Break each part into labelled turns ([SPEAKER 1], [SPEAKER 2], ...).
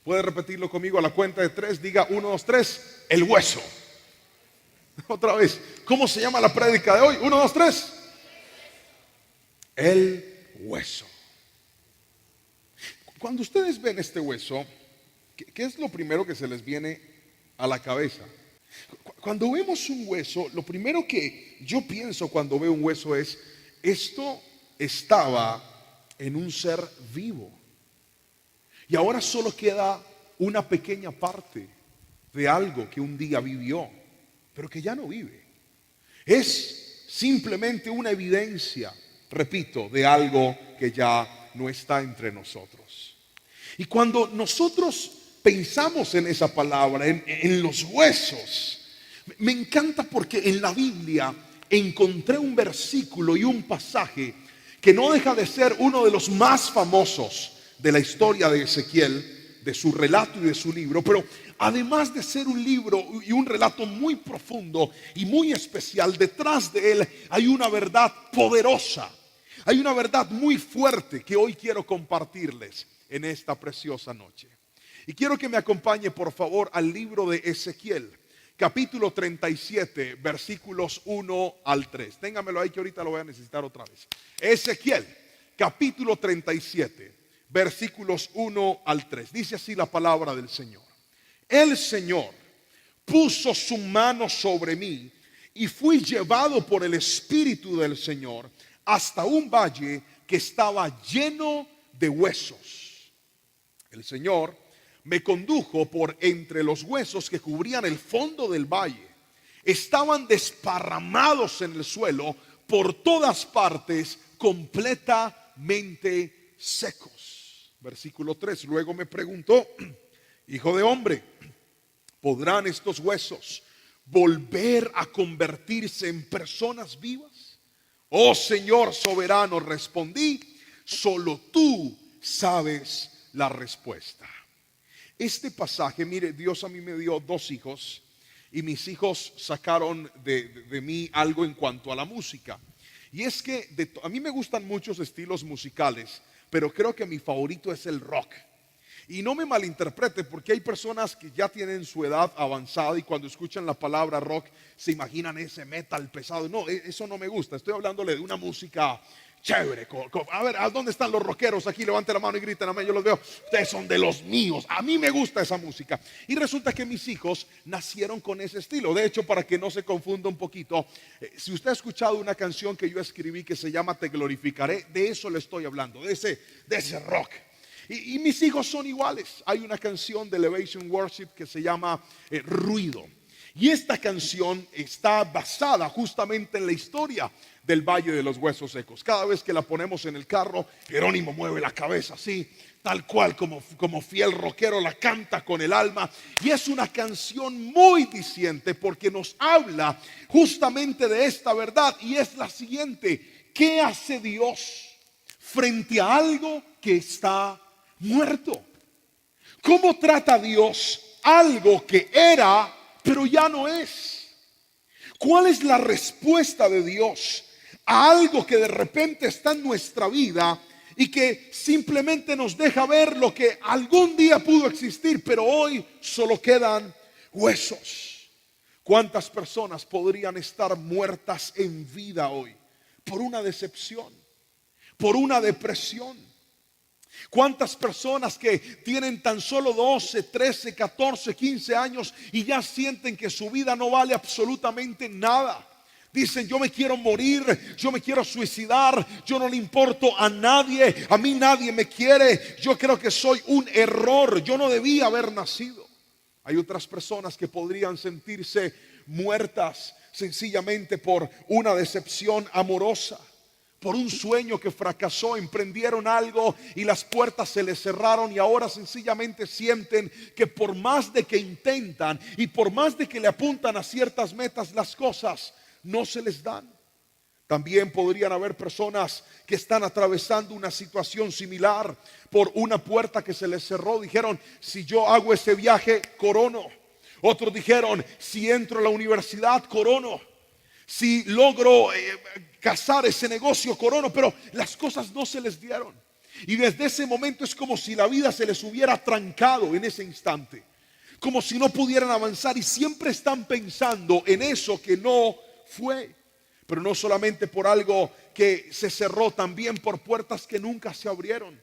[SPEAKER 1] Puede repetirlo conmigo a la cuenta de tres. Diga: 1, 2, 3, el hueso. Otra vez, ¿cómo se llama la prédica de hoy? 1, 2, 3, el hueso. Cuando ustedes ven este hueso, ¿qué es lo primero que se les viene a la cabeza? Cuando vemos un hueso, lo primero que yo pienso cuando veo un hueso es: esto estaba en un ser vivo y ahora solo queda una pequeña parte de algo que un día vivió, pero que ya no vive. Es simplemente una evidencia, repito, de algo que ya no está entre nosotros. Y cuando nosotros pensamos en esa palabra, en los huesos, me encanta porque en la Biblia encontré un versículo y un pasaje que no deja de ser uno de los más famosos de la historia de Ezequiel, de su relato y de su libro. Pero además de ser un libro y un relato muy profundo y muy especial, detrás de él hay una verdad poderosa, hay una verdad muy fuerte que hoy quiero compartirles en esta preciosa noche. Y quiero que me acompañe por favor al libro de Ezequiel, capítulo 37, versículos 1 al 3. Téngamelo ahí que ahorita lo voy a necesitar otra vez. Ezequiel, capítulo 37, versículos 1 al 3. Dice así la palabra del Señor: el Señor puso su mano sobre mí y fui llevado por el Espíritu del Señor hasta un valle que estaba lleno de huesos. El Señor me condujo por entre los huesos que cubrían el fondo del valle. Estaban desparramados en el suelo por todas partes, completamente secos. Versículo 3. Luego me preguntó: hijo de hombre, ¿podrán estos huesos volver a convertirse en personas vivas? Oh Señor soberano, respondí, solo tú sabes la respuesta. Este pasaje, mire, Dios a mí me dio 2 hijos y mis hijos sacaron de mí algo en cuanto a la música. Y es que a mí me gustan muchos estilos musicales, pero creo que mi favorito es el rock. Y no me malinterprete, porque hay personas que ya tienen su edad avanzada y cuando escuchan la palabra rock se imaginan ese metal pesado. No, eso no me gusta. Estoy hablándole de una música chévere. A ver, ¿a dónde están los rockeros? Aquí levante la mano y griten amén. Yo los veo. Ustedes son de los míos. A mí me gusta esa música. Y resulta que mis hijos nacieron con ese estilo. De hecho, para que no se confunda un poquito, si usted ha escuchado una canción que yo escribí que se llama Te glorificaré, de eso le estoy hablando, de ese rock. Y mis hijos son iguales. Hay una canción de Elevation Worship que se llama Ruido. Y esta canción está basada justamente en la historia del Valle de los Huesos Secos. Cada vez que la ponemos en el carro, Jerónimo mueve la cabeza así, tal cual como fiel rockero la canta con el alma. Y es una canción muy diciente porque nos habla justamente de esta verdad. Y es la siguiente: ¿qué hace Dios frente a algo que está muerto? ¿Cómo trata Dios algo que era pero ya no es? ¿Cuál es la respuesta de Dios a algo que de repente está en nuestra vida y que simplemente nos deja ver lo que algún día pudo existir, pero hoy solo quedan huesos? ¿Cuántas personas podrían estar muertas en vida hoy por una decepción, por una depresión? ¿Cuántas personas que tienen tan solo 12, 13, 14, 15 años y ya sienten que su vida no vale absolutamente nada? Dicen: yo me quiero morir, yo me quiero suicidar, yo no le importo a nadie, a mí nadie me quiere, yo creo que soy un error, yo no debía haber nacido. Hay otras personas que podrían sentirse muertas sencillamente por una decepción amorosa, por un sueño que fracasó. Emprendieron algo y las puertas se les cerraron y ahora sencillamente sienten que por más de que intentan y por más de que le apuntan a ciertas metas, las cosas no se les dan. También podrían haber personas que están atravesando una situación similar por una puerta que se les cerró. Dijeron: si yo hago ese viaje, corono. Otros dijeron: si entro a la universidad, corono. Si logro cazar ese negocio, corono. Pero las cosas no se les dieron. Y desde ese momento es como si la vida se les hubiera trancado en ese instante, como si no pudieran avanzar, y siempre están pensando en eso que no fue. Pero no solamente por algo que se cerró, también por puertas que nunca se abrieron.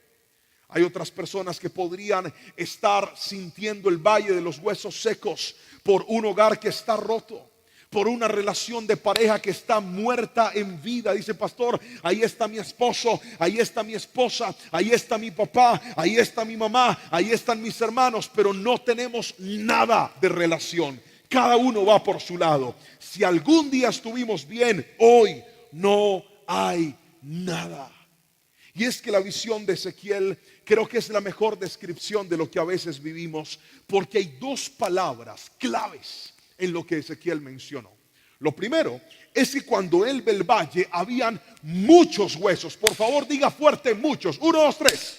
[SPEAKER 1] Hay otras personas que podrían estar sintiendo el valle de los huesos secos por un hogar que está roto, por una relación de pareja que está muerta en vida. Dice: pastor, ahí está mi esposo, ahí está mi esposa, ahí está mi papá, ahí está mi mamá, ahí están mis hermanos, pero no tenemos nada de relación. Cada uno va por su lado. Si algún día estuvimos bien, hoy no hay nada. Y es que la visión de Ezequiel creo que es la mejor descripción de lo que a veces vivimos, porque hay dos palabras claves en lo que Ezequiel mencionó. Lo primero es que cuando él ve el valle habían muchos huesos. Por favor, diga fuerte: muchos. 1, 2, 3.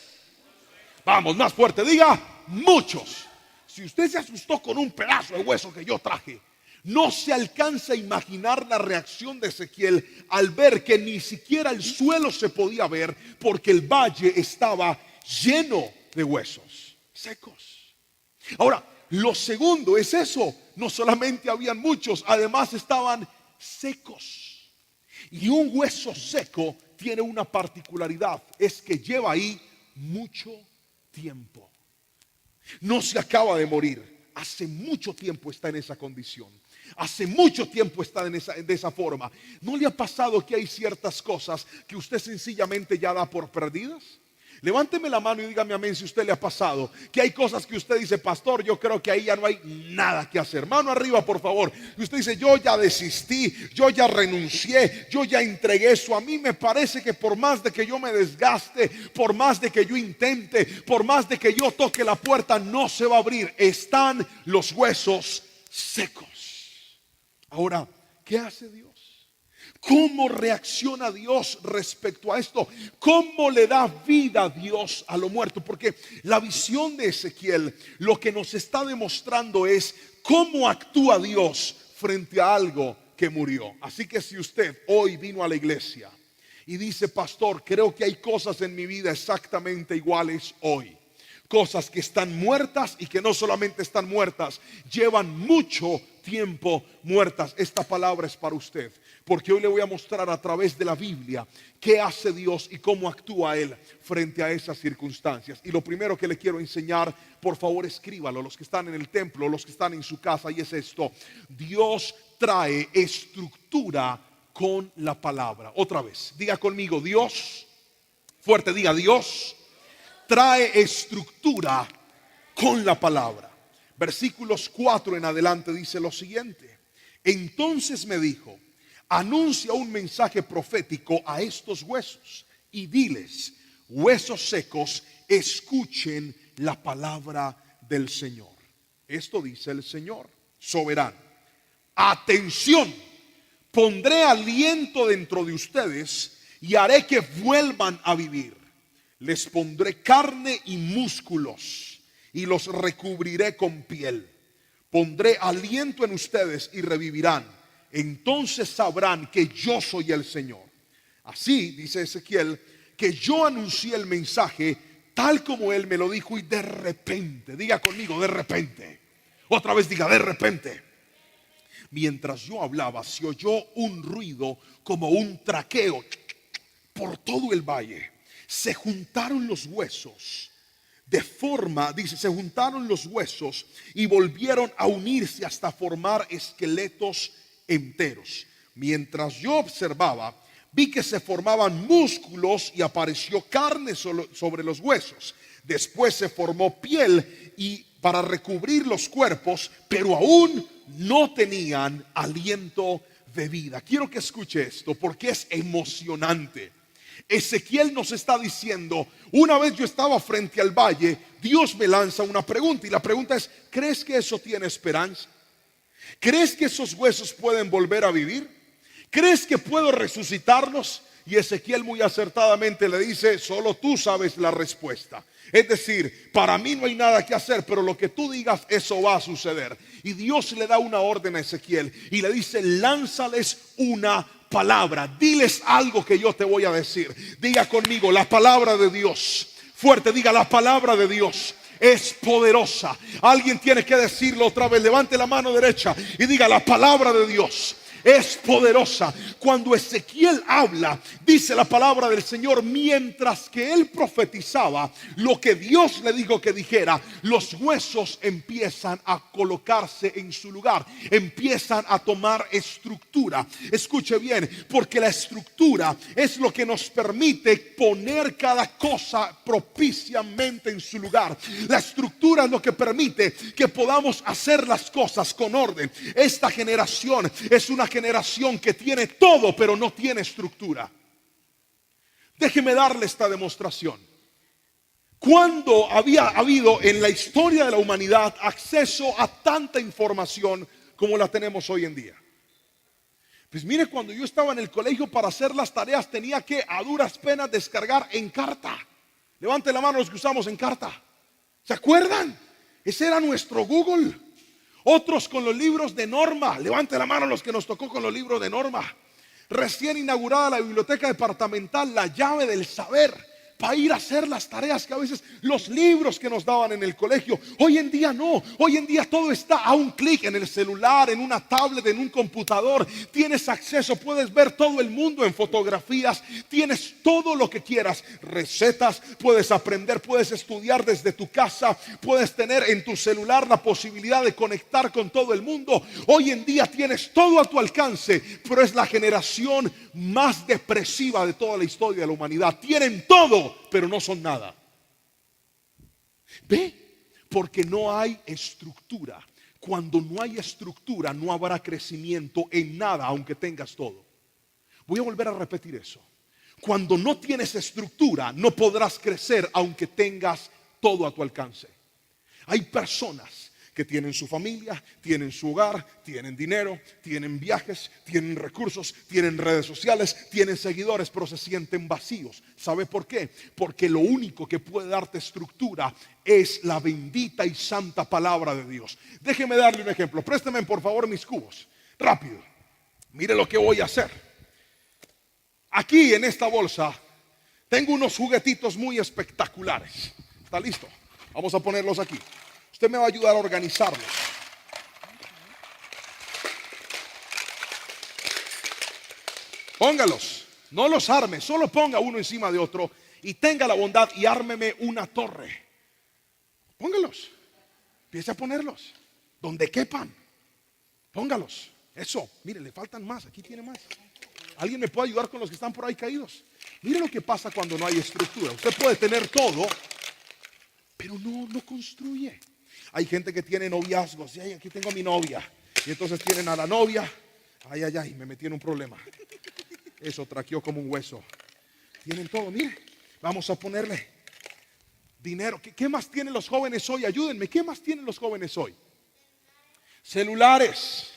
[SPEAKER 1] Vamos, más fuerte, diga: muchos. Si usted se asustó con un pedazo de hueso que yo traje, no se alcanza a imaginar la reacción de Ezequiel al ver que ni siquiera el suelo se podía ver, porque el valle estaba lleno de huesos secos. Ahora, lo segundo es eso: no solamente habían muchos, además estaban secos. Y un hueso seco tiene una particularidad, es que lleva ahí mucho tiempo. No se acaba de morir, hace mucho tiempo está en esa condición. Hace mucho tiempo está de esa forma. ¿No le ha pasado que hay ciertas cosas que usted sencillamente ya da por perdidas? Levánteme la mano y dígame amén si usted le ha pasado que hay cosas que usted dice: pastor, yo creo que ahí ya no hay nada que hacer. Mano arriba, por favor. Y usted dice: yo ya desistí, yo ya renuncié, yo ya entregué eso. A mí me parece que por más de que yo me desgaste, por más de que yo intente, por más de que yo toque la puerta, no se va a abrir. Están los huesos secos. Ahora, ¿qué hace Dios? ¿Cómo reacciona Dios respecto a esto? ¿Cómo le da vida a Dios a lo muerto? Porque la visión de Ezequiel lo que nos está demostrando es cómo actúa Dios frente a algo que murió. Así que si usted hoy vino a la iglesia y dice: pastor, creo que hay cosas en mi vida exactamente iguales hoy, cosas que están muertas y que no solamente están muertas, llevan mucho tiempo muertas, esta palabra es para usted, porque hoy le voy a mostrar a través de la Biblia qué hace Dios y cómo actúa Él frente a esas circunstancias. Y lo primero que le quiero enseñar, por favor escríbalo, los que están en el templo, los que están en su casa, y es esto: Dios trae estructura con la palabra. Otra vez, diga conmigo: Dios, fuerte, diga: Dios trae estructura con la palabra. Versículos 4 en adelante dice lo siguiente: entonces me dijo: anuncia un mensaje profético a estos huesos y diles: huesos secos, escuchen la palabra del Señor. Esto dice el Señor soberano: atención, pondré aliento dentro de ustedes y haré que vuelvan a vivir. Les pondré carne y músculos y los recubriré con piel. Pondré aliento en ustedes y revivirán. Entonces sabrán que yo soy el Señor. Así dice Ezequiel, que yo anuncié el mensaje tal como Él me lo dijo, y de repente, diga conmigo: de repente. Otra vez diga: de repente. Mientras yo hablaba, se oyó un ruido como un traqueo por todo el valle. Se juntaron los huesos de forma, dice, se juntaron los huesos y volvieron a unirse hasta formar esqueletos enteros. Mientras yo observaba, vi que se formaban músculos y apareció carne sobre los huesos. Después se formó piel y para recubrir los cuerpos, pero aún no tenían aliento de vida. Quiero que escuche esto porque es emocionante. Ezequiel nos está diciendo: una vez yo estaba frente al valle, Dios me lanza una pregunta, y la pregunta es: ¿crees que eso tiene esperanza? ¿Crees que esos huesos pueden volver a vivir? ¿Crees que puedo resucitarlos? Y Ezequiel muy acertadamente le dice: solo tú sabes la respuesta. Es decir, para mí no hay nada que hacer, pero lo que tú digas, eso va a suceder. Y Dios le da una orden a Ezequiel y le dice: lánzales una palabra. Diles algo que yo te voy a decir. Diga conmigo, la palabra de Dios. Fuerte, diga, la palabra de Dios es poderosa. Alguien tiene que decirlo otra vez. Levante la mano derecha y diga, la palabra de Dios es poderosa. Cuando Ezequiel habla, dice la palabra del Señor, mientras que él profetizaba lo que Dios le dijo que dijera, los huesos empiezan a colocarse en su lugar, empiezan a tomar estructura. Escuche bien, porque la estructura es lo que nos permite poner cada cosa propiciamente en su lugar. La estructura es lo que permite que podamos hacer las cosas con orden. Esta generación es una generación que tiene todo, pero no tiene estructura. Déjeme darle esta demostración. ¿Cuándo había habido en la historia de la humanidad acceso a tanta información como la tenemos hoy en día? Pues mire, cuando yo estaba en el colegio, para hacer las tareas tenía que a duras penas descargar en carta. Levante la mano los que usamos en carta. ¿Se acuerdan? Ese era nuestro Google. Otros con los libros de norma. Levante la mano los que nos tocó con los libros de norma. Recién inaugurada la biblioteca departamental, la llave del saber, para ir a hacer las tareas que a veces los libros que nos daban en el colegio. Hoy en día no, hoy en día todo está a un clic en el celular, en una tablet, en un computador. Tienes acceso, puedes ver todo el mundo en fotografías, tienes todo lo que quieras, recetas, puedes aprender, puedes estudiar desde tu casa, puedes tener en tu celular la posibilidad de conectar con todo el mundo. Hoy en día tienes todo a tu alcance, pero es la generación más depresiva de toda la historia de la humanidad. Tienen todo, pero no son nada. ¿Ve? Porque no hay estructura. Cuando no hay estructura, no habrá crecimiento en nada, aunque tengas todo. Voy a volver a repetir eso. Cuando no tienes estructura, no podrás crecer, aunque tengas todo a tu alcance. Hay personas que tienen su familia, tienen su hogar, tienen dinero, tienen viajes, tienen recursos, tienen redes sociales, tienen seguidores, pero se sienten vacíos. ¿Sabe por qué? Porque lo único que puede darte estructura es la bendita y santa palabra de Dios. Déjeme darle un ejemplo. Présteme por favor mis cubos. Rápido. Mire lo que voy a hacer. Aquí en esta bolsa tengo unos juguetitos muy espectaculares. ¿Está listo? Vamos a ponerlos aquí. Usted me va a ayudar a organizarlos. Póngalos, no los arme, solo ponga uno encima de otro y tenga la bondad y ármeme una torre. Póngalos, empiece a ponerlos donde quepan. Póngalos, eso, mire, le faltan más, aquí tiene más. ¿Alguien me puede ayudar con los que están por ahí caídos? Mire lo que pasa cuando no hay estructura. Usted puede tener todo, pero no construye. Hay gente que tiene noviazgos. Y aquí tengo a mi novia. Y entonces tienen a la novia. Ay, me metí en un problema. Eso traqueó como un hueso. Tienen todo, mire. Vamos a ponerle dinero. ¿Qué más tienen los jóvenes hoy? Ayúdenme. ¿Qué más tienen los jóvenes hoy? Celulares.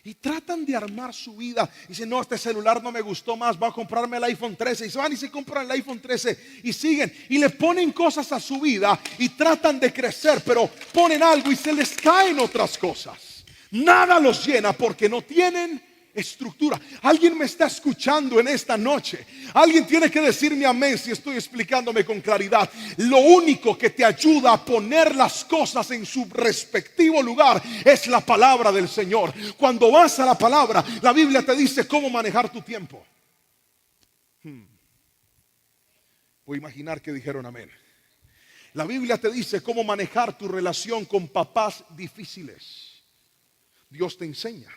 [SPEAKER 1] Y tratan de armar su vida. Dicen, no, este celular no me gustó más, voy a comprarme el iPhone 13. Y se van y se compran el iPhone 13 y siguen. Y le ponen cosas a su vida y tratan de crecer, pero ponen algo y se les caen otras cosas. Nada los llena porque no tienen estructura. Alguien me está escuchando en esta noche. Alguien tiene que decirme amén si estoy explicándome con claridad. Lo único que te ayuda a poner las cosas en su respectivo lugar es la palabra del Señor. Cuando vas a la palabra, la Biblia te dice cómo manejar tu tiempo. Voy a imaginar que dijeron amén. La Biblia te dice cómo manejar tu relación con papás difíciles. Dios te enseña.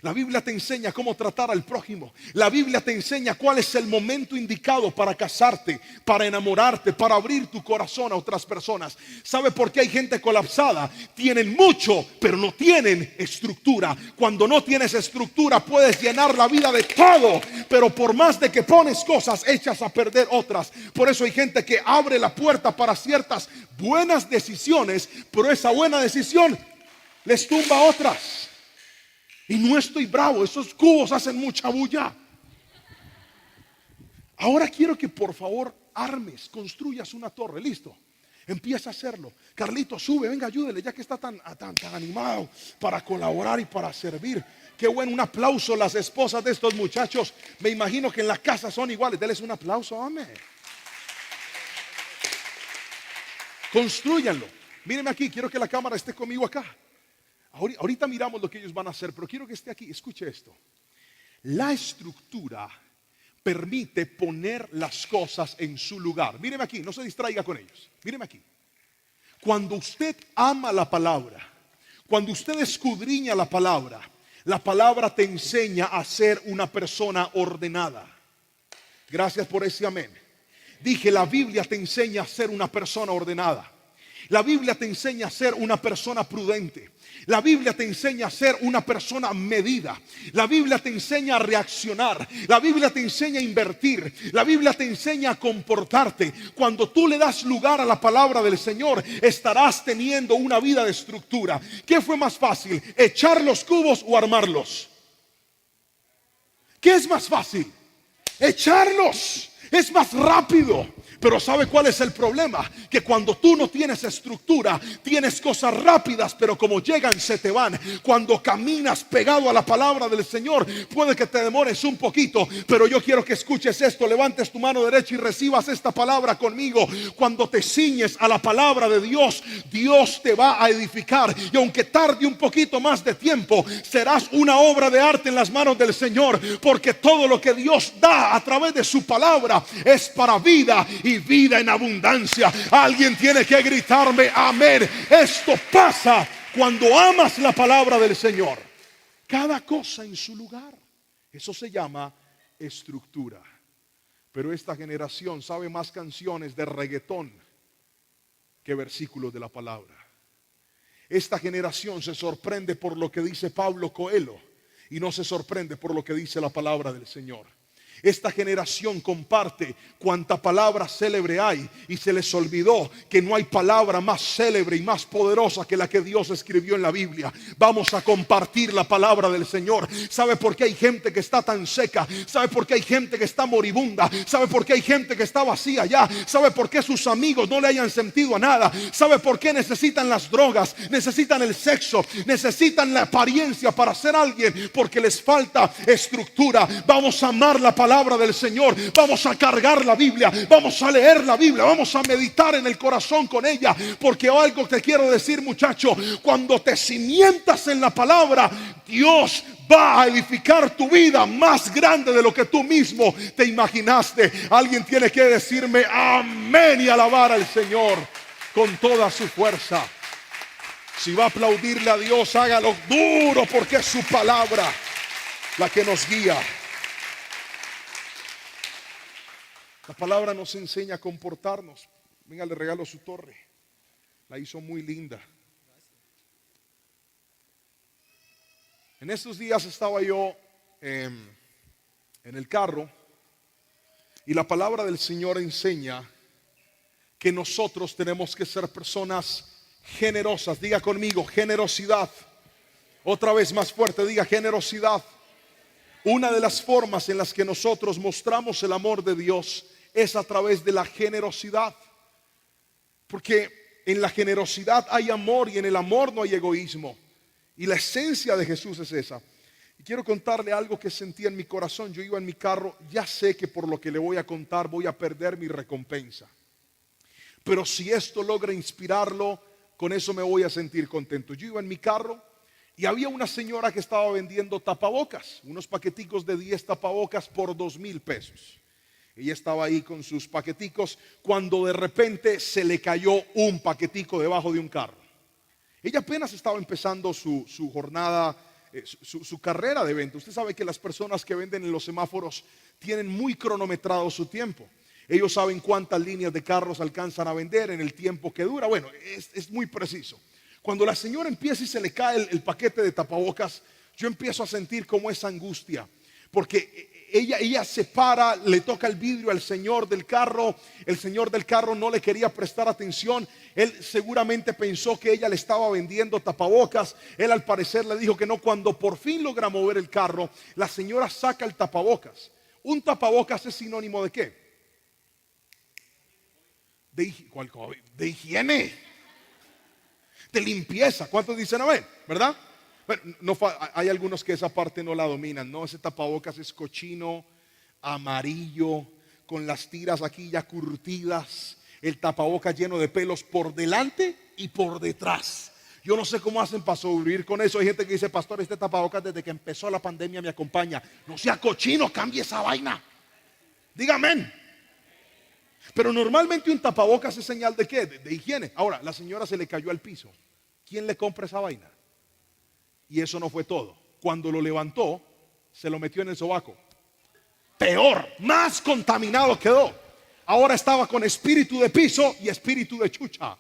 [SPEAKER 1] La Biblia te enseña cómo tratar al prójimo. La Biblia te enseña cuál es el momento indicado para casarte, para enamorarte, para abrir tu corazón a otras personas. ¿Sabe por qué hay gente colapsada? Tienen mucho, pero no tienen estructura. Cuando no tienes estructura puedes llenar la vida de todo, pero por más de que pones cosas, echas a perder otras. Por eso hay gente que abre la puerta para ciertas buenas decisiones, pero esa buena decisión les tumba otras. Y no estoy bravo, esos cubos hacen mucha bulla. Ahora quiero que por favor armes, construyas una torre, listo. Empieza a hacerlo. Carlito, sube, venga, ayúdele, ya que está tan animado para colaborar y para servir. Qué bueno, un aplauso a las esposas de estos muchachos. Me imagino que en la casa son iguales. Denles un aplauso, amén. Construyanlo. Mírenme aquí, quiero que la cámara esté conmigo acá. Ahorita miramos lo que ellos van a hacer, pero quiero que esté aquí. Escuche esto. La estructura permite poner las cosas en su lugar. Míreme aquí, no se distraiga con ellos. Míreme aquí. Cuando usted ama la palabra, cuando usted escudriña la palabra te enseña a ser una persona ordenada. Gracias por ese amén. Dije, la Biblia te enseña a ser una persona ordenada. La Biblia te enseña a ser una persona prudente. La Biblia te enseña a ser una persona medida. La Biblia te enseña a reaccionar. La Biblia te enseña a invertir. La Biblia te enseña a comportarte. Cuando tú le das lugar a la palabra del Señor, estarás teniendo una vida de estructura. ¿Qué fue más fácil? ¿Echar los cubos o armarlos? ¿Qué es más fácil? Echarlos. Es más rápido. Pero ¿sabe cuál es el problema? Que cuando tú no tienes estructura, tienes cosas rápidas, pero como llegan se te van. Cuando caminas pegado a la palabra del Señor, puede que te demores un poquito, pero yo quiero que escuches esto. Levantes tu mano derecha y recibas esta palabra conmigo. Cuando te ciñes a la palabra de Dios, Dios te va a edificar. Y aunque tarde un poquito más de tiempo, serás una obra de arte en las manos del Señor. Porque todo lo que Dios da a través de su palabra es para vida y vida en abundancia. Alguien tiene que gritarme amén. Esto pasa cuando amas la palabra del Señor. Cada cosa en su lugar. Eso se llama estructura. Pero esta generación sabe más canciones de reggaetón que versículos de la palabra. Esta generación se sorprende por lo que dice Pablo Coelho y no se sorprende por lo que dice la palabra del Señor. Esta generación comparte cuanta palabra célebre hay y se les olvidó que no hay palabra más célebre y más poderosa que la que Dios escribió en la Biblia. Vamos a compartir la palabra del Señor. ¿Sabe por qué hay gente que está tan seca? ¿Sabe por qué hay gente que está moribunda? ¿Sabe por qué hay gente que está vacía ya? ¿Sabe por qué sus amigos no le hayan sentido a nada? ¿Sabe por qué necesitan las drogas? Necesitan el sexo, necesitan la apariencia para ser alguien, porque les falta estructura. Vamos a amar la palabra del Señor, vamos a cargar la Biblia, vamos a leer la Biblia, vamos a meditar en el corazón con ella, porque algo te quiero decir, muchacho, cuando te cimientas en la palabra, Dios va a edificar tu vida más grande de lo que tú mismo te imaginaste. Alguien tiene que decirme amén y alabar al Señor con toda su fuerza. Si va a aplaudirle a Dios, hágalo duro, porque es su palabra la que nos guía. La palabra nos enseña a comportarnos. Venga, le regalo su torre. La hizo muy linda. En estos días estaba yo en el carro y la palabra del Señor enseña que nosotros tenemos que ser personas generosas. Diga conmigo, generosidad. Otra vez más fuerte, diga generosidad. Una de las formas en las que nosotros mostramos el amor de Dios es a través de la generosidad. Porque en la generosidad hay amor y en el amor no hay egoísmo. Y la esencia de Jesús es esa. Y quiero contarle algo que sentí en mi corazón. Yo iba en mi carro, ya sé que por lo que le voy a contar voy a perder mi recompensa. Pero si esto logra inspirarlo, con eso me voy a sentir contento. Yo iba en mi carro y había una señora que estaba vendiendo tapabocas, unos paqueticos de 10 tapabocas por 2,000 pesos. Ella estaba ahí con sus paqueticos cuando de repente se le cayó un paquetico debajo de un carro. Ella apenas estaba empezando su jornada, su carrera de venta. Usted sabe que las personas que venden en los semáforos tienen muy cronometrado su tiempo. Ellos saben cuántas líneas de carros alcanzan a vender en el tiempo que dura. Bueno, es muy preciso. Cuando la señora empieza y se le cae el paquete de tapabocas, yo empiezo a sentir como esa angustia. Porque ella se para, le toca el vidrio al señor del carro. El señor del carro no le quería prestar atención. Él seguramente pensó que ella le estaba vendiendo tapabocas. Él al parecer le dijo que no. Cuando por fin logra mover el carro, la señora saca el tapabocas. Un tapabocas es sinónimo ¿de qué? ¿Cuál COVID? De higiene, de limpieza. ¿Cuántos dicen amén? ¿Verdad? Bueno, hay algunos que esa parte no la dominan. No, ese tapabocas es cochino, amarillo, con las tiras aquí ya curtidas, el tapabocas lleno de pelos por delante y por detrás. Yo no sé cómo hacen para sobrevivir con eso. Hay gente que dice, pastor, este tapabocas desde que empezó la pandemia me acompaña. No sea cochino, cambie esa vaina. Diga amén. Pero normalmente un tapabocas es señal de ¿qué? De higiene. Ahora, la señora se le cayó al piso. ¿Quién le compra esa vaina? Y eso no fue todo. Cuando lo levantó, se lo metió en el sobaco. Peor, más contaminado quedó. Ahora estaba con espíritu de piso y espíritu de chucha.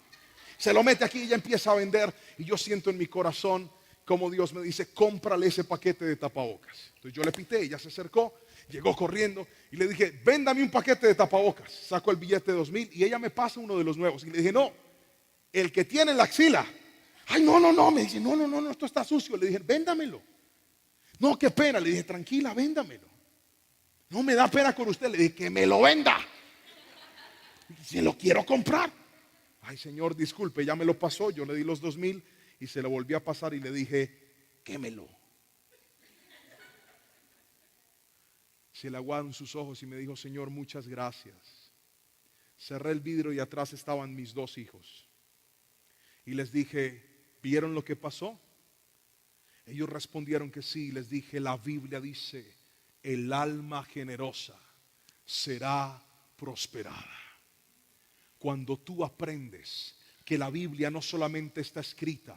[SPEAKER 1] Se lo mete aquí y ella empieza a vender. Y yo siento en mi corazón como Dios me dice, cómprale ese paquete de tapabocas. Entonces yo le pité, ella se acercó, llegó corriendo y le dije, véndame un paquete de tapabocas. Saco el billete de 2,000 y ella me pasa uno de los nuevos. Y le dije, no, el que tiene en la axila. Ay, no, me dice, no, esto está sucio. Le dije, véndamelo. No, qué pena. Le dije, tranquila, véndamelo. No me da pena con usted. Le dije, que me lo venda. Se lo quiero comprar. Ay, señor, disculpe, ya me lo pasó. Yo le di los 2,000 y se lo volví a pasar y le dije, quémelo. Se le aguaron sus ojos y me dijo, Señor, muchas gracias. Cerré el vidrio y atrás estaban mis 2 hijos. Y les dije, ¿vieron lo que pasó? Ellos respondieron que sí. Les dije, la Biblia dice, el alma generosa será prosperada. Cuando tú aprendes que la Biblia no solamente está escrita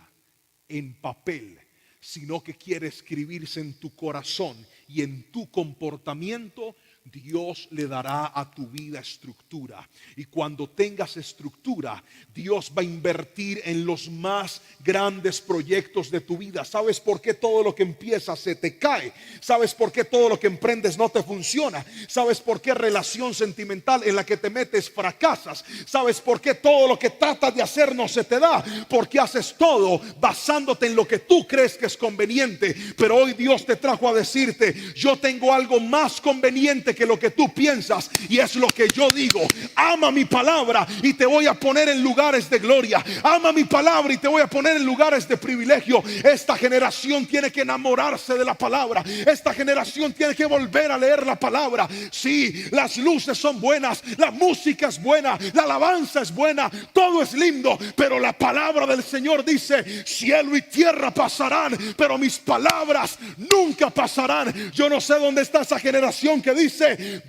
[SPEAKER 1] en papel, sino que quiere escribirse en tu corazón y en tu comportamiento, Dios le dará a tu vida estructura. Y cuando tengas estructura, Dios va a invertir en los más grandes proyectos de tu vida. ¿Sabes por qué todo lo que empieza se te cae? ¿Sabes por qué todo lo que emprendes no te funciona? ¿Sabes por qué relación sentimental en la que te metes fracasas? ¿Sabes por qué todo lo que tratas de hacer no se te da? Porque haces todo basándote en lo que tú crees que es conveniente. Pero hoy Dios te trajo a decirte, yo tengo algo más conveniente que lo que tú piensas, y es lo que yo digo. Ama mi palabra y te voy a poner en lugares de gloria. Ama mi palabra y te voy a poner en lugares de privilegio. Esta generación tiene que enamorarse de la palabra. Esta generación tiene que volver a leer la palabra. Sí, las luces son buenas, la música es buena, la alabanza es buena, todo es lindo, pero la palabra del Señor dice, cielo y tierra pasarán, pero mis palabras nunca pasarán. Yo no sé dónde está esa generación que dice,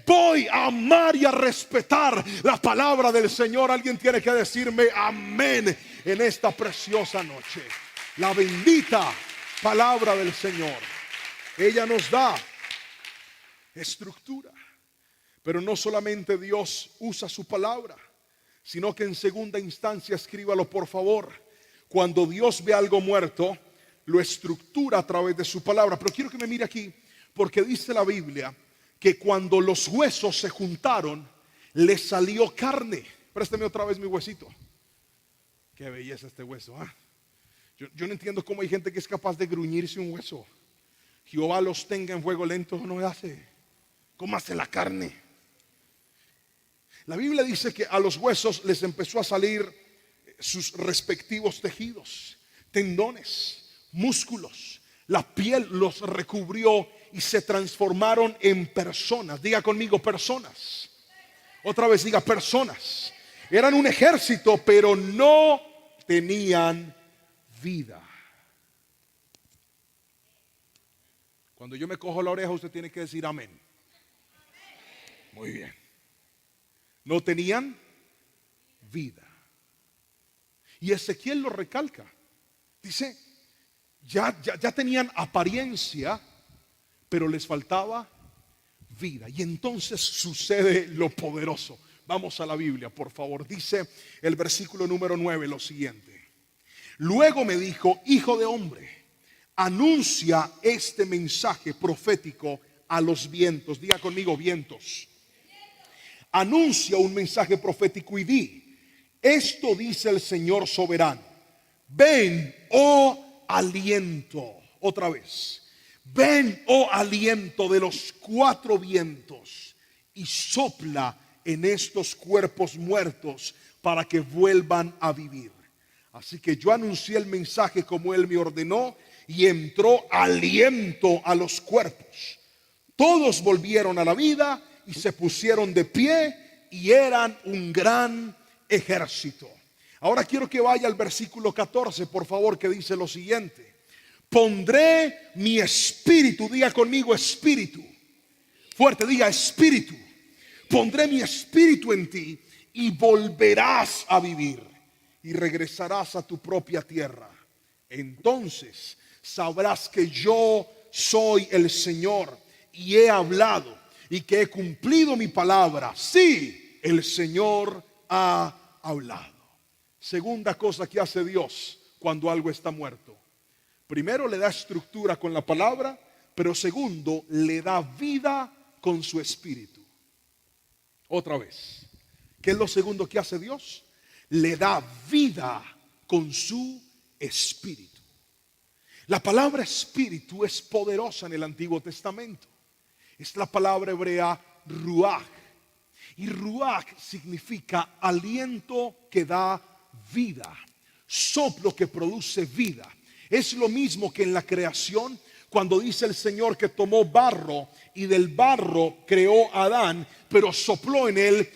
[SPEAKER 1] voy a amar y a respetar la palabra del Señor. Alguien tiene que decirme amén en esta preciosa noche. La bendita palabra del Señor, ella nos da estructura. Pero no solamente Dios usa su palabra, sino que en segunda instancia, escríbalo por favor, cuando Dios ve algo muerto, lo estructura a través de su palabra. Pero quiero que me mire aquí, porque dice la Biblia que cuando los huesos se juntaron, le salió carne. Présteme otra vez mi huesito. Qué belleza este hueso, ¿eh? Yo no entiendo cómo hay gente que es capaz de gruñirse un hueso. Jehová los tenga en fuego lento, no hace. ¿Cómo hace la carne? La Biblia dice que a los huesos les empezó a salir sus respectivos tejidos, tendones, músculos. La piel los recubrió y se transformaron en personas. Diga conmigo, personas. Otra vez diga, personas. Eran un ejército, pero no tenían vida. Cuando yo me cojo la oreja, usted tiene que decir amén. Muy bien. No tenían vida. Y Ezequiel lo recalca. Dice, ya tenían apariencia, pero les faltaba vida. Y entonces sucede lo poderoso. Vamos a la Biblia, por favor. Dice el versículo número 9 lo siguiente. Luego me dijo, hijo de hombre, anuncia este mensaje profético a los vientos. Diga conmigo, vientos. Anuncia un mensaje profético y di, esto dice el Señor soberano. Ven, oh aliento. Otra vez. Ven, oh aliento de los 4 vientos, y sopla en estos cuerpos muertos para que vuelvan a vivir. Así que yo anuncié el mensaje como Él me ordenó y entró aliento a los cuerpos. Todos volvieron a la vida y se pusieron de pie y eran un gran ejército. Ahora quiero que vaya al versículo 14, por favor, que dice lo siguiente: pondré mi espíritu, diga conmigo espíritu, fuerte, diga espíritu. Pondré mi espíritu en ti y volverás a vivir y regresarás a tu propia tierra. Entonces sabrás que yo soy el Señor y he hablado y que he cumplido mi palabra. Sí, el Señor ha hablado. Segunda cosa que hace Dios cuando algo está muerto: primero le da estructura con la palabra, pero segundo le da vida con su espíritu. Otra vez, ¿qué es lo segundo que hace Dios? Le da vida con su espíritu. La palabra espíritu es poderosa en el Antiguo Testamento. Es la palabra hebrea ruach. Y ruach significa aliento que da vida, soplo que produce vida. Es lo mismo que en la creación, cuando dice el Señor que tomó barro y del barro creó a Adán, pero sopló en él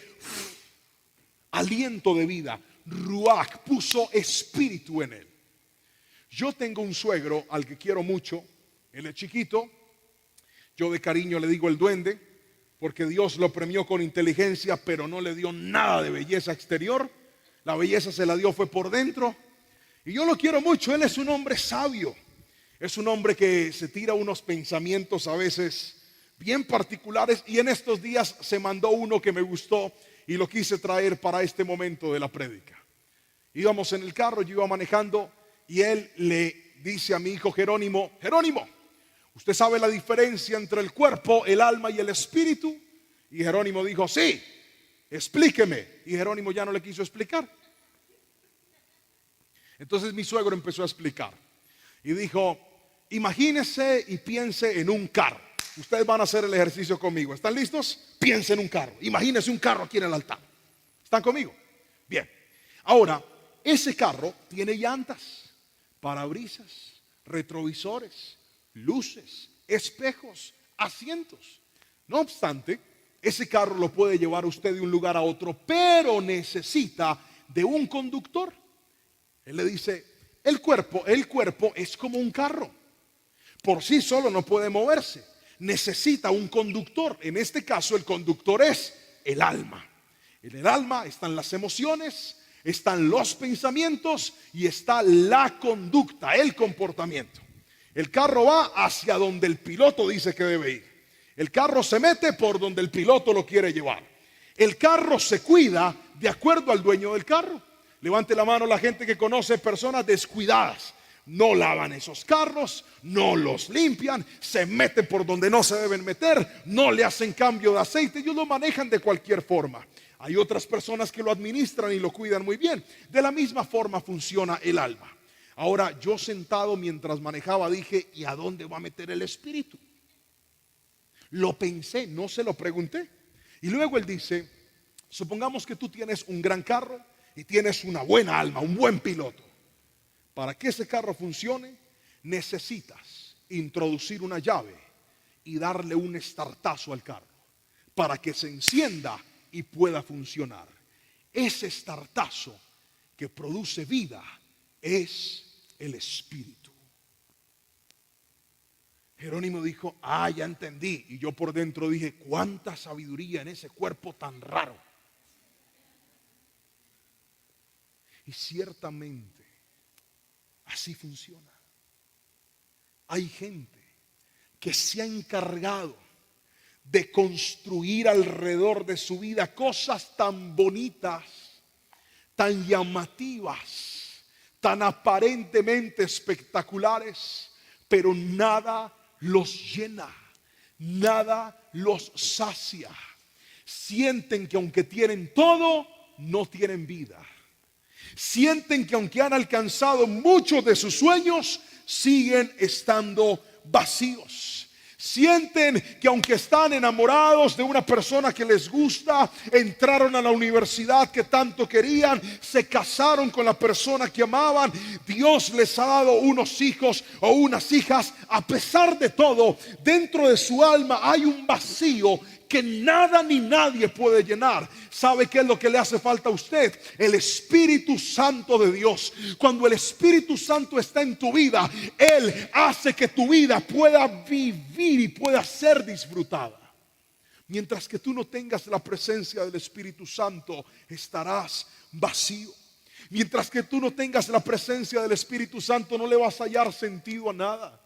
[SPEAKER 1] aliento de vida. Ruach, puso espíritu en él. Yo tengo un suegro al que quiero mucho. Él es chiquito. Yo de cariño le digo el duende, porque Dios lo premió con inteligencia, pero no le dio nada de belleza exterior. La belleza se la dio fue por dentro. Y yo lo quiero mucho. Él es un hombre sabio. Es un hombre que se tira unos pensamientos a veces bien particulares. Y en estos días se mandó uno que me gustó y lo quise traer para este momento de la prédica. Íbamos en el carro, yo iba manejando y él le dice a mi hijo Jerónimo: Jerónimo, ¿usted sabe la diferencia entre el cuerpo, el alma y el espíritu? Y Jerónimo dijo: sí, explíqueme. Y Jerónimo ya no le quiso explicar. Entonces mi suegro empezó a explicar y dijo: imagínese y piense en un carro. Ustedes van a hacer el ejercicio conmigo. ¿Están listos? Piensen en un carro. Imagínese un carro aquí en el altar. ¿Están conmigo? Bien. Ahora, ese carro tiene llantas, parabrisas, retrovisores, luces, espejos, asientos. No obstante, ese carro lo puede llevar usted de un lugar a otro, pero necesita de un conductor. Él le dice: el cuerpo es como un carro. Por sí solo no puede moverse. Necesita un conductor. En este caso el conductor es el alma. En el alma están las emociones, están los pensamientos y está la conducta, el comportamiento. El carro va hacia donde el piloto dice que debe ir. El carro se mete por donde el piloto lo quiere llevar. El carro se cuida de acuerdo al dueño del carro. Levante la mano la gente que conoce personas descuidadas. No lavan esos carros, no los limpian, se meten por donde no se deben meter, no le hacen cambio de aceite, ellos lo manejan de cualquier forma. Hay otras personas que lo administran y lo cuidan muy bien. De la misma forma funciona el alma. Ahora, yo sentado mientras manejaba dije: ¿y a dónde va a meter el espíritu? Lo pensé, no se lo pregunté. Y luego él dice: supongamos que tú tienes un gran carro y tienes una buena alma, un buen piloto. Para que ese carro funcione, necesitas introducir una llave y darle un estartazo al carro para que se encienda y pueda funcionar. Ese estartazo que produce vida es el espíritu. Jerónimo dijo: ya entendí. Y yo por dentro dije: cuánta sabiduría en ese cuerpo tan raro. Y ciertamente así funciona. Hay gente que se ha encargado de construir alrededor de su vida cosas tan bonitas, tan llamativas, tan aparentemente espectaculares, pero nada los llena, nada los sacia. Sienten que aunque tienen todo, no tienen vida. Sienten que aunque han alcanzado muchos de sus sueños, siguen estando vacíos. Sienten que aunque están enamorados de una persona que les gusta, entraron a la universidad que tanto querían, se casaron con la persona que amaban, Dios les ha dado unos hijos o unas hijas. A pesar de todo, dentro de su alma hay un vacío que nada ni nadie puede llenar. ¿Sabe qué es lo que le hace falta a usted? El Espíritu Santo de Dios. Cuando el Espíritu Santo está en tu vida, Él hace que tu vida pueda vivir y pueda ser disfrutada. Mientras que tú no tengas la presencia del Espíritu Santo, estarás vacío. Mientras que tú no tengas la presencia del Espíritu Santo, no le vas a hallar sentido a nada.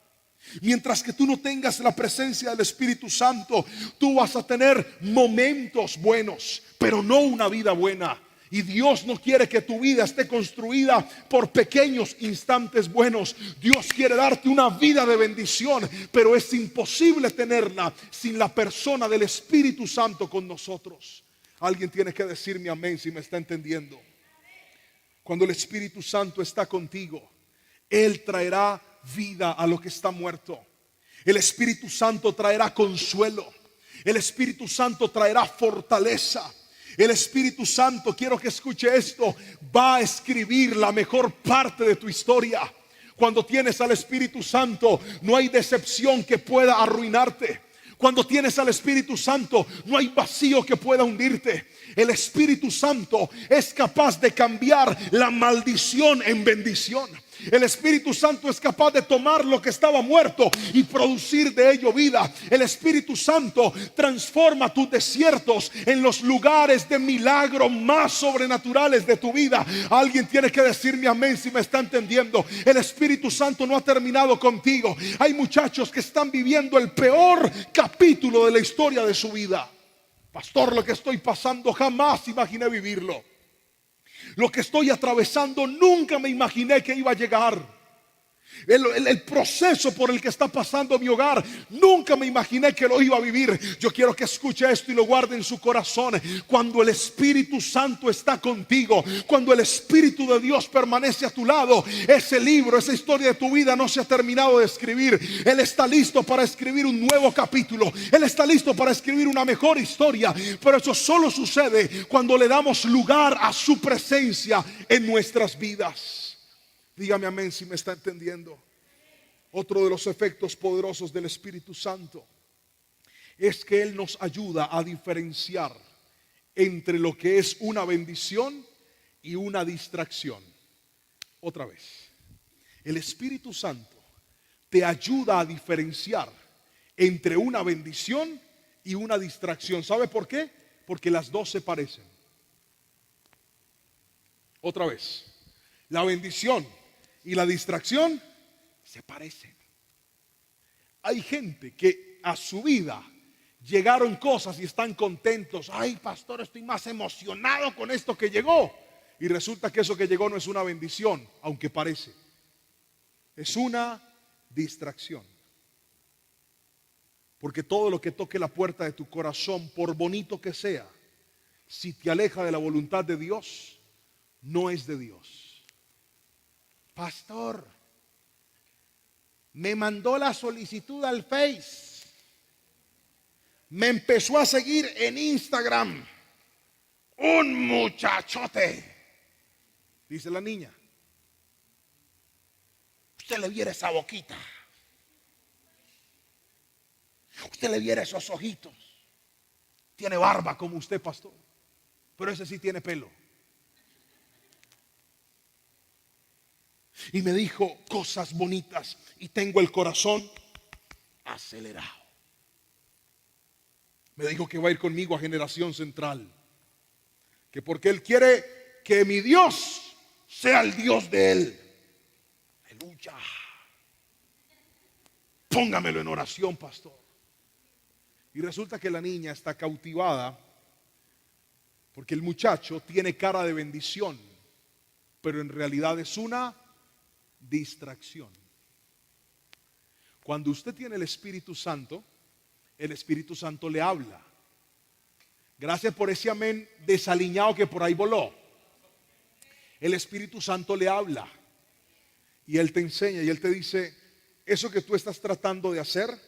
[SPEAKER 1] Mientras que tú no tengas la presencia del Espíritu Santo, tú vas a tener momentos buenos, pero no una vida buena. Y Dios no quiere que tu vida esté construida por pequeños instantes buenos. Dios quiere darte una vida de bendición, pero es imposible tenerla sin la persona del Espíritu Santo con nosotros. Alguien tiene que decirme amén si me está entendiendo. Cuando el Espíritu Santo está contigo, Él traerá vida a lo que está muerto. El Espíritu Santo traerá consuelo. El Espíritu Santo traerá fortaleza. El Espíritu Santo, quiero que escuche esto, va a escribir la mejor parte de tu historia. Cuando tienes al Espíritu Santo, no hay decepción que pueda arruinarte. Cuando tienes al Espíritu Santo, no hay vacío que pueda hundirte. El Espíritu Santo es capaz de cambiar la maldición en bendición. El Espíritu Santo es capaz de tomar lo que estaba muerto y producir de ello vida. El Espíritu Santo transforma tus desiertos en los lugares de milagro más sobrenaturales de tu vida. Alguien tiene que decirme amén si me está entendiendo. El Espíritu Santo no ha terminado contigo. Hay muchachos que están viviendo el peor capítulo de la historia de su vida. Pastor, lo que estoy pasando jamás imaginé vivirlo. Lo que estoy atravesando nunca me imaginé que iba a llegar. El proceso por el que está pasando mi hogar, nunca me imaginé que lo iba a vivir. Yo quiero que escuche esto y lo guarde en su corazón. Cuando el Espíritu Santo está contigo, cuando el Espíritu de Dios permanece a tu lado, ese libro, esa historia de tu vida no se ha terminado de escribir. Él está listo para escribir un nuevo capítulo. Él está listo para escribir una mejor historia. Pero eso solo sucede cuando le damos lugar a su presencia en nuestras vidas. Dígame amén si me está entendiendo. Otro de los efectos poderosos del Espíritu Santo es que Él nos ayuda a diferenciar entre lo que es una bendición y una distracción. Otra vez, el Espíritu Santo te ayuda a diferenciar entre una bendición y una distracción. ¿Sabe por qué? Porque las dos se parecen. Otra vez, la bendición y la distracción se parecen. Hay gente que a su vida llegaron cosas y están contentos. Ay, pastor, estoy más emocionado con esto que llegó. Y resulta que eso que llegó no es una bendición, aunque parece. Es una distracción. Porque todo lo que toque la puerta de tu corazón, por bonito que sea, si te aleja de la voluntad de Dios, no es de Dios. Pastor, me mandó la solicitud al Face, me empezó a seguir en Instagram un muchachote, dice la niña. Usted le viera esa boquita, usted le viera esos ojitos. Tiene barba como usted, pastor, pero ese sí tiene pelo. Y me dijo cosas bonitas y tengo el corazón acelerado. Me dijo que va a ir conmigo a Generación Central, que porque Él quiere que mi Dios sea el Dios de Él. Aleluya. Póngamelo en oración, pastor. Y resulta que la niña está cautivada porque el muchacho tiene cara de bendición, pero en realidad es una distracción. Cuando usted tiene el Espíritu Santo le habla. Gracias por ese amén desaliñado que por ahí voló. El Espíritu Santo le habla y Él te enseña y Él te dice: eso que tú estás tratando de hacer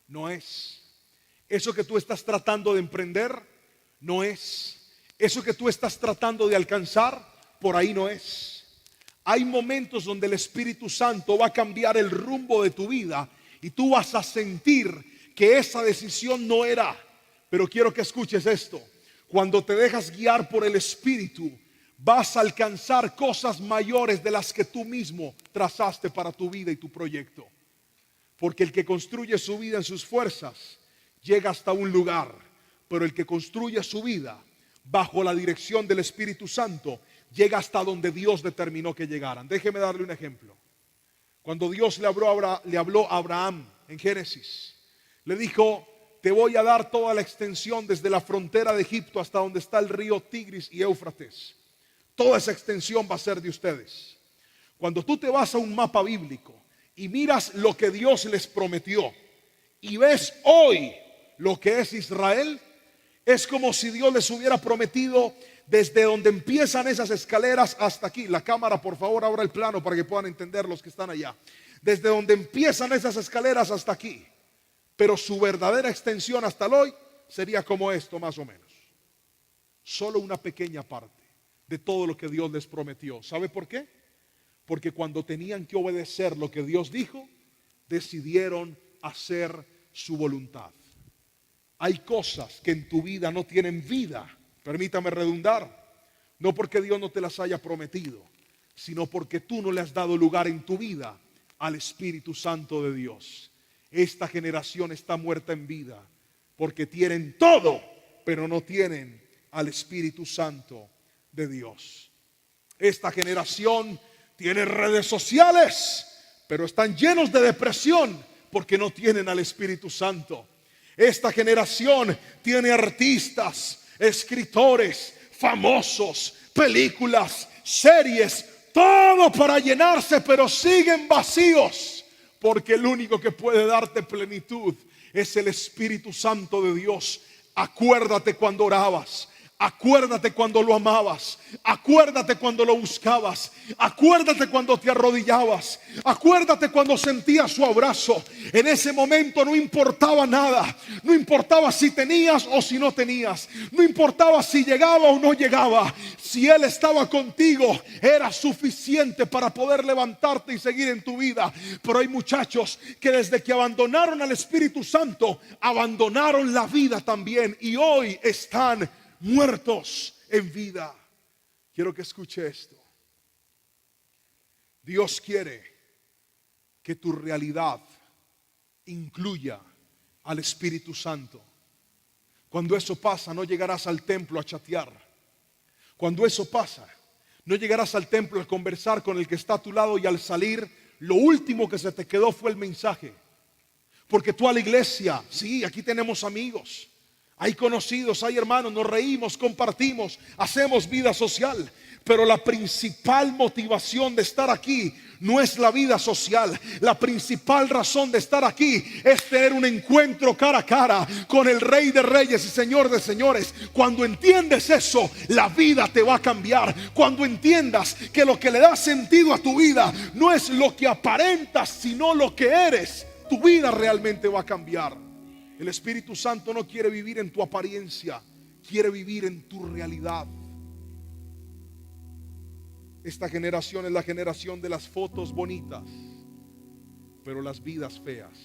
[SPEAKER 1] no es. Eso que tú estás tratando de emprender, no es. Eso que tú estás tratando de alcanzar, por ahí no es. Hay momentos donde el Espíritu Santo va a cambiar el rumbo de tu vida y tú vas a sentir que esa decisión no era. Pero quiero que escuches esto. Cuando te dejas guiar por el Espíritu, vas a alcanzar cosas mayores de las que tú mismo trazaste para tu vida y tu proyecto. Porque el que construye su vida en sus fuerzas llega hasta un lugar, pero el que construye su vida bajo la dirección del Espíritu Santo llega hasta donde Dios determinó que llegaran. Déjeme darle un ejemplo. Cuando Dios le habló a Abraham en Génesis, le dijo: te voy a dar toda la extensión desde la frontera de Egipto hasta donde está el río Tigris y Éufrates. Toda esa extensión va a ser de ustedes. Cuando tú te vas a un mapa bíblico y miras lo que Dios les prometió y ves hoy lo que es Israel, es como si Dios les hubiera prometido desde donde empiezan esas escaleras hasta aquí. La cámara, por favor, abra el plano para que puedan entender los que están allá. Desde donde empiezan esas escaleras hasta aquí. Pero su verdadera extensión hasta el hoy sería como esto, más o menos. Solo una pequeña parte de todo lo que Dios les prometió. ¿Sabe por qué? Porque cuando tenían que obedecer lo que Dios dijo, decidieron hacer su voluntad. Hay cosas que en tu vida no tienen vida, permítame redundar, no porque Dios no te las haya prometido, sino porque tú no le has dado lugar en tu vida al Espíritu Santo de Dios. Esta generación está muerta en vida porque tienen todo, pero no tienen al Espíritu Santo de Dios. Esta generación tiene redes sociales, pero están llenos de depresión porque no tienen al Espíritu Santo. Esta generación tiene artistas, escritores, famosos, películas, series, todo para llenarse, pero siguen vacíos. Porque el único que puede darte plenitud es el Espíritu Santo de Dios. Acuérdate cuando orabas. Acuérdate cuando lo amabas. Acuérdate cuando lo buscabas. Acuérdate cuando te arrodillabas. Acuérdate cuando sentías su abrazo. En ese momento no importaba nada. No importaba si tenías o si no tenías. No importaba si llegaba o no llegaba. Si Él estaba contigo, era suficiente para poder levantarte y seguir en tu vida. Pero hay muchachos que desde que abandonaron al Espíritu Santo, abandonaron la vida también. Y hoy están muertos en vida. Quiero que escuche esto. Dios quiere que tu realidad incluya al Espíritu Santo. Cuando eso pasa, no llegarás al templo a chatear. Cuando eso pasa, no llegarás al templo a conversar con el que está a tu lado y al salir, lo último que se te quedó fue el mensaje. Porque tú a la iglesia, sí, aquí tenemos amigos, hay conocidos, hay hermanos, nos reímos, compartimos, hacemos vida social. Pero la principal motivación de estar aquí no es la vida social. La principal razón de estar aquí es tener un encuentro cara a cara con el Rey de Reyes y Señor de Señores. Cuando entiendes eso, la vida te va a cambiar. Cuando entiendas que lo que le da sentido a tu vida no es lo que aparentas, sino lo que eres, tu vida realmente va a cambiar. El Espíritu Santo no quiere vivir en tu apariencia, quiere vivir en tu realidad. Esta generación es la generación de las fotos bonitas, pero las vidas feas.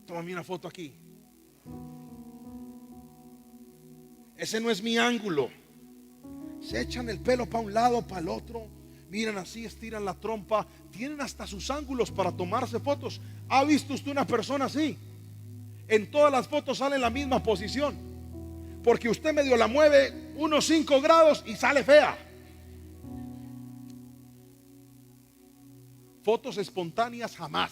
[SPEAKER 1] Tómame una foto aquí. Ese no es mi ángulo. Se echan el pelo para un lado, para el otro. Miran así, estiran la trompa. Tienen hasta sus ángulos para tomarse fotos. ¿Ha visto usted una persona así? En todas las fotos sale en la misma posición, porque usted medio la mueve unos 5 grados y sale fea. Fotos espontáneas jamás.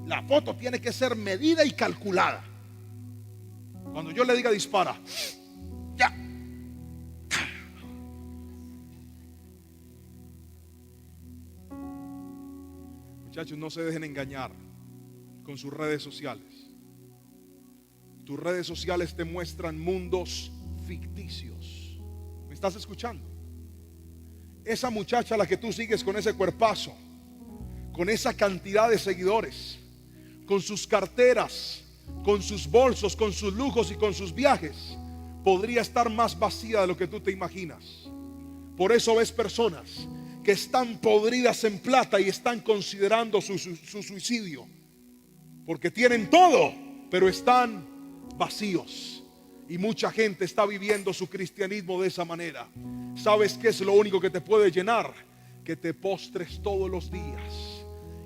[SPEAKER 1] La foto tiene que ser medida y calculada. Cuando yo le diga dispara, ya. Muchachos, no se dejen engañar con sus redes sociales. Tus redes sociales te muestran mundos ficticios. ¿Me estás escuchando? esa muchacha a la que tú sigues con ese cuerpazo, con esa cantidad de seguidores, con sus carteras, con sus bolsos, con sus lujos y con sus viajes, podría estar más vacía de lo que tú te imaginas. Por eso ves personas que están podridas en plata y están considerando su suicidio, porque tienen todo, pero están vacíos. Y mucha gente está viviendo su cristianismo de esa manera. ¿Sabes qué es lo único que te puede llenar? Que te postres todos los días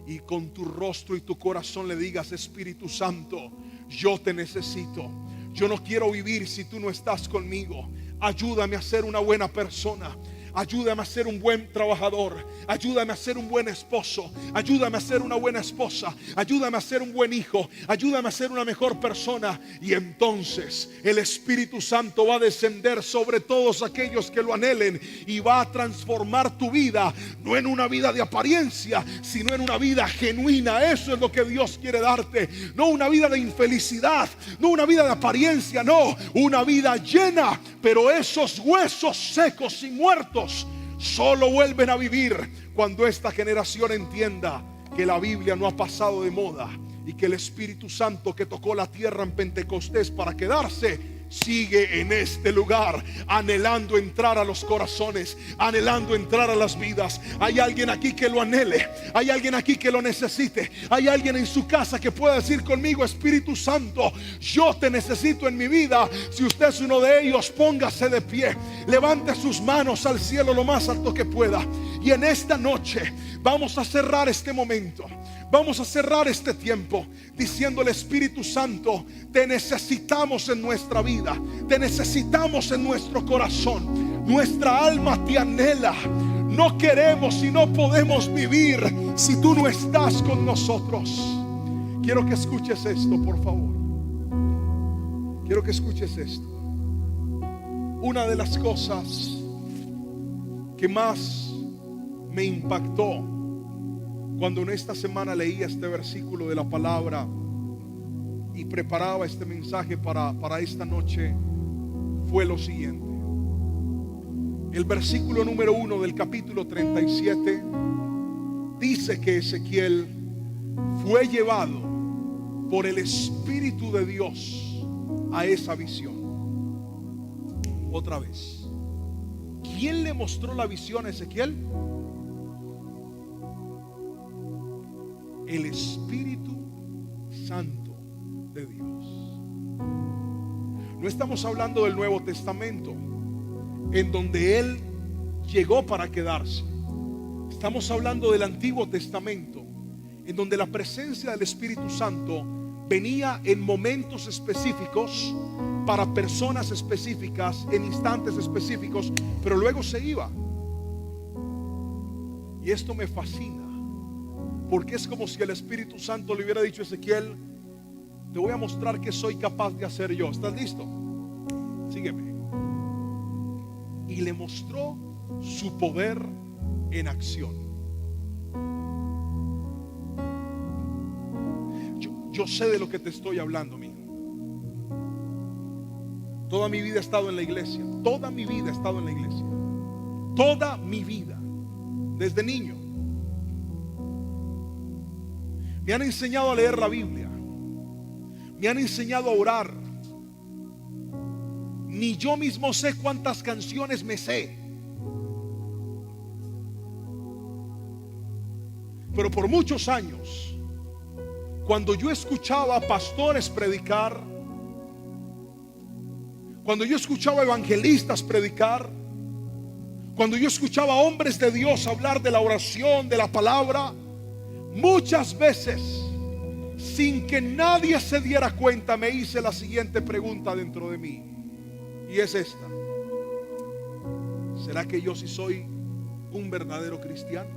[SPEAKER 1] y con tu rostro y tu corazón le digas: Espíritu Santo, yo te necesito. Yo no quiero vivir si tú no estás conmigo. Ayúdame a ser una buena persona. Ayúdame a ser un buen trabajador. Ayúdame a ser un buen esposo. Ayúdame a ser una buena esposa. Ayúdame a ser un buen hijo. Ayúdame a ser una mejor persona. Y entonces el Espíritu Santo va a descender sobre todos aquellos que lo anhelen y va a transformar tu vida, no en una vida de apariencia, sino en una vida genuina. Eso es lo que Dios quiere darte. No una vida de infelicidad, no una vida de apariencia, no, una vida llena. Pero esos huesos secos y muertos solo vuelven a vivir cuando esta generación entienda que la Biblia no ha pasado de moda y que el Espíritu Santo que tocó la tierra en Pentecostés para quedarse sigue en este lugar, anhelando entrar a los corazones, anhelando entrar a las vidas. Hay alguien aquí que lo anhele, hay alguien aquí que lo necesite, hay alguien en su casa que pueda decir conmigo: Espíritu Santo, yo te necesito en mi vida. Si usted es uno de ellos, póngase de pie, levante sus manos al cielo lo más alto que pueda. Y en esta noche vamos a cerrar este momento, vamos a cerrar este tiempo diciéndole: Espíritu Santo, te necesitamos en nuestra vida, te necesitamos en nuestro corazón. Nuestra alma te anhela. No queremos y no podemos vivir si tú no estás con nosotros. Quiero que escuches esto, por favor. Quiero que escuches esto. Una de las cosas que más me impactó cuando en esta semana leía este versículo de la palabra y preparaba este mensaje para esta noche fue lo siguiente. El versículo número 1 del capítulo 37 dice que Ezequiel fue llevado por el Espíritu de Dios a esa visión. Otra vez, ¿quién le mostró la visión a Ezequiel? El Espíritu Santo de Dios. No estamos hablando del Nuevo Testamento, en donde Él llegó para quedarse. Estamos hablando del Antiguo Testamento, en donde la presencia del Espíritu Santo venía en momentos específicos, para personas específicas, en instantes específicos, pero luego se iba. Y esto me fascina, porque es como si el Espíritu Santo le hubiera dicho a Ezequiel: te voy a mostrar qué soy capaz de hacer yo. ¿Estás listo? Sígueme. Y le mostró su poder en acción. Yo sé de lo que te estoy hablando, amigo. Toda mi vida he estado en la iglesia. Toda mi vida he estado en la iglesia. Toda mi vida, desde niño. Me han enseñado a leer la Biblia. Me han enseñado a orar. Ni yo mismo sé cuántas canciones me sé. Pero por muchos años, cuando yo escuchaba a pastores predicar, cuando yo escuchaba evangelistas predicar, cuando yo escuchaba a hombres de Dios hablar de la oración, de la palabra, muchas veces, sin que nadie se diera cuenta, me hice la siguiente pregunta dentro de mí. Y es esta: ¿será que yo sí soy un verdadero cristiano?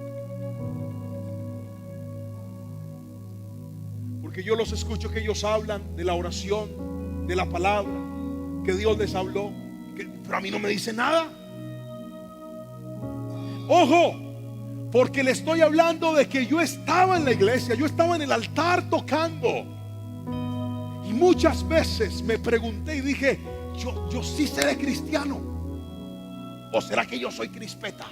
[SPEAKER 1] Porque yo los escucho que ellos hablan de la oración, de la palabra, que Dios les habló, pero a mí no me dice nada. Ojo, porque le estoy hablando de que yo estaba en la iglesia, yo estaba en el altar tocando. Y muchas veces me pregunté y dije: yo sí seré cristiano, ¿o será que yo soy crispeta?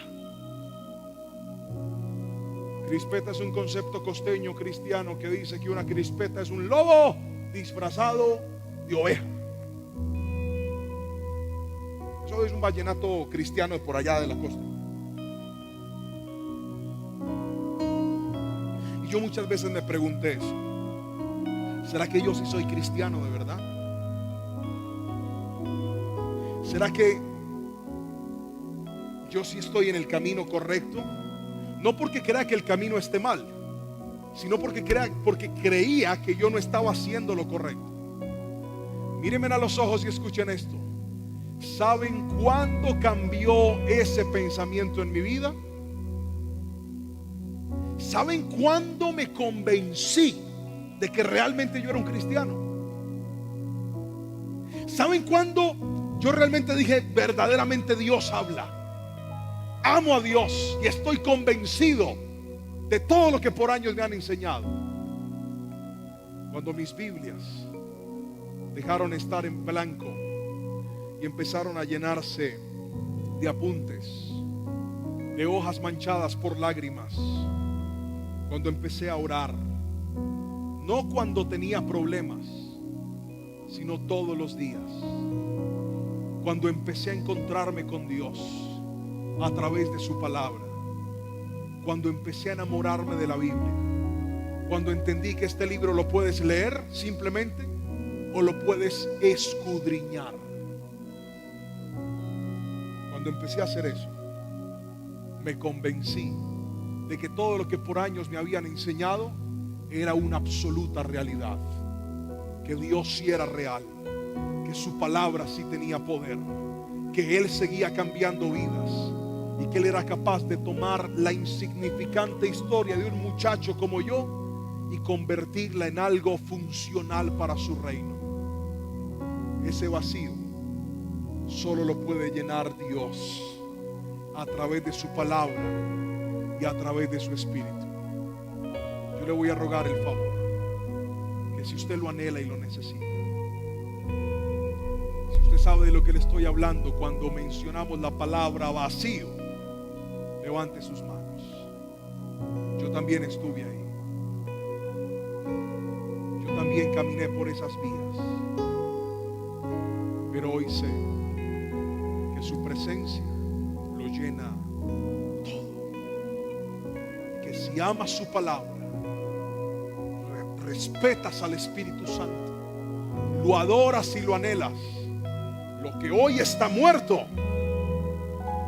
[SPEAKER 1] Crispeta es un concepto costeño cristiano que dice que una crispeta es un lobo disfrazado de oveja. Eso es un vallenato cristiano de por allá de la costa. Y yo muchas veces me pregunté eso. ¿Será que yo sí soy cristiano de verdad? ¿Será que yo sí estoy en el camino correcto? No porque crea que el camino esté mal, sino porque creía que yo no estaba haciendo lo correcto. Mírenme a los ojos y escuchen esto. ¿Saben cuándo cambió ese pensamiento en mi vida? ¿Saben cuándo me convencí de que realmente yo era un cristiano? ¿Saben cuándo yo realmente dije, verdaderamente Dios habla? Amo a Dios y estoy convencido de todo lo que por años me han enseñado. Cuando mis Biblias dejaron estar en blanco y empezaron a llenarse de apuntes, de hojas manchadas por lágrimas. Cuando empecé a orar, no cuando tenía problemas, sino todos los días. Cuando empecé a encontrarme con Dios a través de su palabra, cuando empecé a enamorarme de la Biblia, cuando entendí que este libro lo puedes leer simplemente o lo puedes escudriñar. Cuando empecé a hacer eso, me convencí de que todo lo que por años me habían enseñado era una absoluta realidad, que Dios sí era real, que su palabra sí tenía poder, que Él seguía cambiando vidas y que Él era capaz de tomar la insignificante historia de un muchacho como yo y convertirla en algo funcional para su reino. Ese vacío solo lo puede llenar Dios a través de su palabra y a través de su espíritu. Yo le voy a rogar el favor que si usted lo anhela y lo necesita, si usted sabe de lo que le estoy hablando cuando mencionamos la palabra vacío, levante sus manos. Yo también estuve ahí. Yo también caminé por esas vías. Pero hoy sé que su presencia lo llena todo. Que si amas su palabra, respetas al Espíritu Santo, lo adoras y lo anhelas, lo que hoy está muerto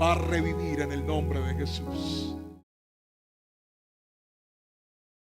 [SPEAKER 1] va a revivir en el nombre de Jesús.